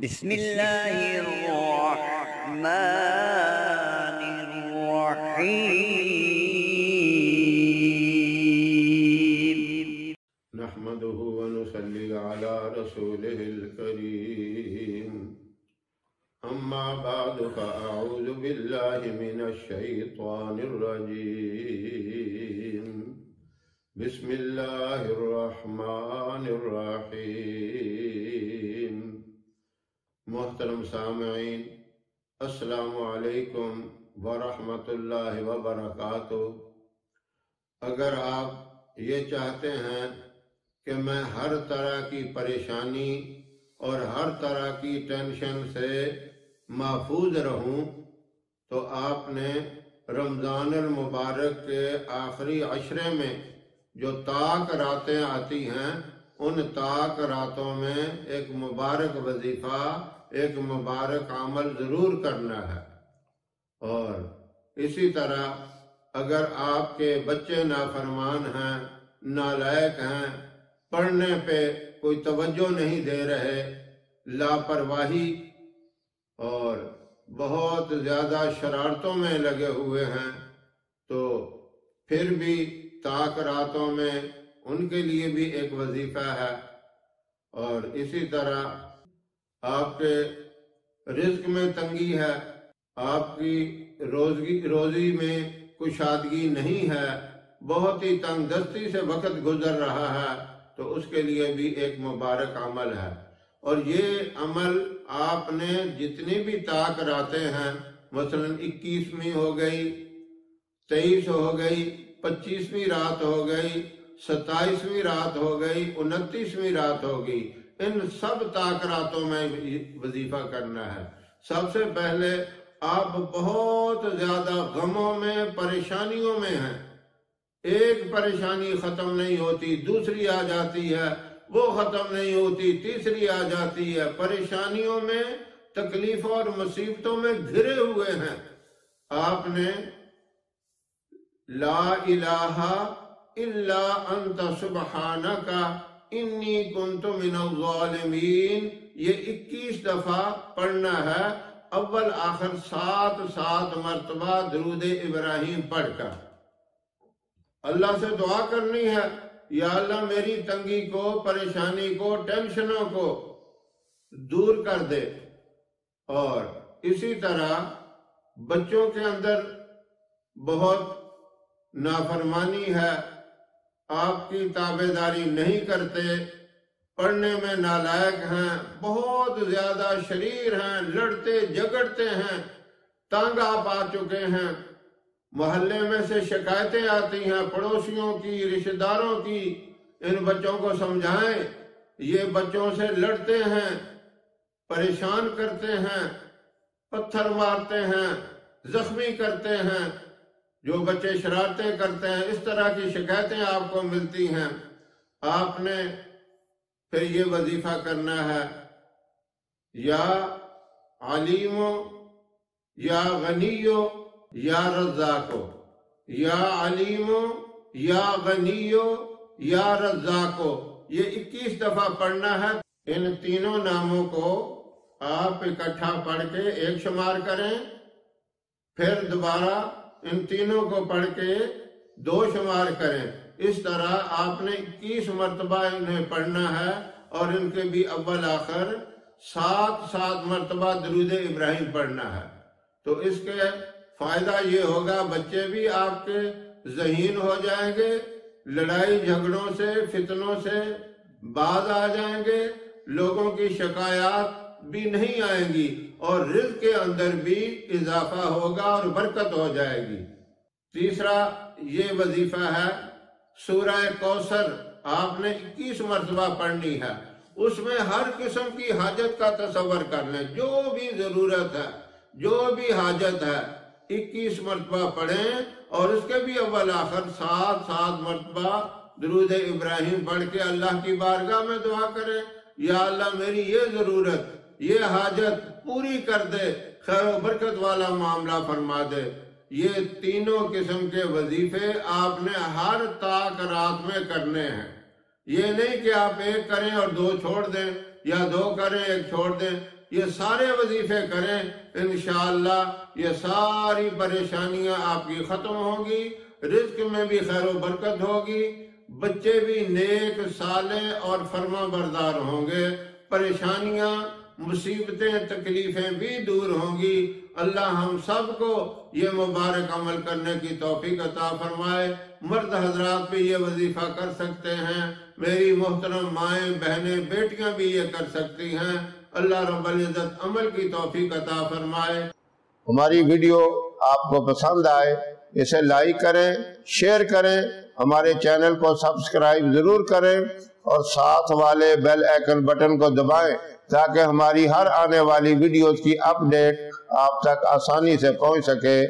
بسم الله الرحمن الرحيم. نحمده ونصلي على رسوله الكريم. أما بعد فأعوذ بالله من الشيطان الرجيم. بسم الله الرحمن الرحيم. محترم سامعین، السلام علیکم ورحمۃ اللہ وبرکاتہ۔ اگر آپ یہ چاہتے ہیں کہ میں ہر طرح کی پریشانی اور ہر طرح کی ٹینشن سے محفوظ رہوں تو آپ نے رمضان المبارک کے آخری عشرے میں جو طاق راتیں آتی ہیں، ان طاق راتوں میں ایک مبارک وظیفہ، ایک مبارک عمل ضرور کرنا ہے۔ اور اسی طرح اگر آپ کے بچے نافرمان ہیں، نالائق ہیں، پڑھنے پہ کوئی توجہ نہیں دے رہے، لاپرواہی اور بہت زیادہ شرارتوں میں لگے ہوئے ہیں، تو پھر بھی طاق راتوں میں ان کے لیے بھی ایک وظیفہ ہے۔ اور اسی طرح آپ کے رزق میں تنگی ہے، آپ کی روزی میں کشادگی نہیں ہے، بہت ہی تنگ دستی سے وقت گزر رہا ہے، تو اس کے لیے بھی ایک مبارک عمل ہے۔ اور یہ عمل آپ نے جتنی بھی طاق راتیں ہیں، مثلا 21ویں ہو گئی، 23 ہو گئی، 25ویں رات ہو گئی، 27ویں رات ہو گئی، 29ویں رات ہوگی، ان سب طاق راتوں میں وظیفہ کرنا ہے۔ سب سے پہلے آپ بہت زیادہ غموں میں، پریشانیوں میں ہیں، ایک پریشانی ختم نہیں ہوتی، دوسری آ جاتی ہے، وہ ختم نہیں ہوتی، تیسری آ جاتی ہے، پریشانیوں میں، تکلیفوں اور مصیبتوں میں گھرے ہوئے ہیں۔ آپ نے لا الہ الا انت سبحانک انی کنت من الظالمین، یہ 21 دفعہ پڑھنا ہے، اول آخر 7 مرتبہ درود ابراہیم پڑھ کر اللہ سے دعا کرنی ہے، یا اللہ میری تنگی کو، پریشانی کو، ٹینشنوں کو دور کر دے۔ اور اسی طرح بچوں کے اندر بہت نافرمانی ہے، آپ کی تابعداری نہیں کرتے، پڑھنے میں نالائق ہیں، بہت زیادہ شریر ہیں، لڑتے جھگڑتے ہیں، تنگ آپ آ چکے ہیں، محلے میں سے شکایتیں آتی ہیں، پڑوسیوں کی، رشتہ داروں کی۔ ان بچوں کو سمجھائیں، یہ بچوں سے لڑتے ہیں، پریشان کرتے ہیں، پتھر مارتے ہیں، زخمی کرتے ہیں، جو بچے شرارتیں کرتے ہیں، اس طرح کی شکایتیں آپ کو ملتی ہیں۔ آپ نے پھر یہ وظیفہ کرنا ہے، یا علیمو یا غنیو یا رزاقو، یا علیمو یا غنیو یا رزاقو، یہ 21 دفعہ پڑھنا ہے۔ ان تینوں ناموں کو آپ اکٹھا پڑھ کے ایک شمار کریں، پھر دوبارہ ان تینوں کو پڑھ کے 2 شمار کریں۔ اس طرح آپ نے 21 مرتبہ انہیں پڑھنا ہے، اور ان کے بھی اول آخر 7 مرتبہ درود ابراہیم پڑھنا ہے۔ تو اس کے فائدہ یہ ہوگا، بچے بھی آپ کے ذہین ہو جائیں گے، لڑائی جھگڑوں سے، فتنوں سے باز آ جائیں گے، لوگوں کی شکایات بھی نہیں آئیں گی، اور رزق کے اندر بھی اضافہ ہوگا اور برکت ہو جائے گی۔ تیسرا یہ وظیفہ ہے، سورہ کوثر آپ نے 21 مرتبہ پڑھنی ہے۔ اس میں ہر قسم کی حاجت کا تصور کر لیں، جو بھی ضرورت ہے، جو بھی حاجت ہے، 21 مرتبہ پڑھیں، اور اس کے بھی اول آخر 7 مرتبہ درود ابراہیم پڑھ کے اللہ کی بارگاہ میں دعا کریں، یا اللہ میری یہ ضرورت، یہ حاجت پوری کر دے، خیر و برکت والا معاملہ فرما دے۔ یہ تینوں قسم کے وظیفے آپ نے ہر طاق رات میں کرنے ہیں۔ یہ نہیں کہ آپ ایک کریں اور 2 چھوڑ دیں، یا 2 کریں ایک چھوڑ دیں، یہ سارے وظیفے کریں، انشاءاللہ یہ ساری پریشانیاں آپ کی ختم ہوگی، رزق میں بھی خیر و برکت ہوگی، بچے بھی نیک صالح اور فرما بردار ہوں گے، پریشانیاں مصیبتیں تکلیفیں بھی دور ہوں گی۔ اللہ ہم سب کو یہ مبارک عمل کرنے کی توفیق عطا فرمائے۔ مرد حضرات بھی یہ وظیفہ کر سکتے ہیں، میری محترم مائیں بہنیں بیٹیاں بھی یہ کر سکتی ہیں۔ اللہ رب العزت عمل کی توفیق عطا فرمائے۔ ہماری ویڈیو آپ کو پسند آئے اسے لائک کریں، شیئر کریں، ہمارے چینل کو سبسکرائب ضرور کریں اور ساتھ والے بیل آئیکن بٹن کو دبائیں تاکہ ہماری ہر آنے والی ویڈیوز کی اپڈیٹ آپ تک آسانی سے پہنچ سکے۔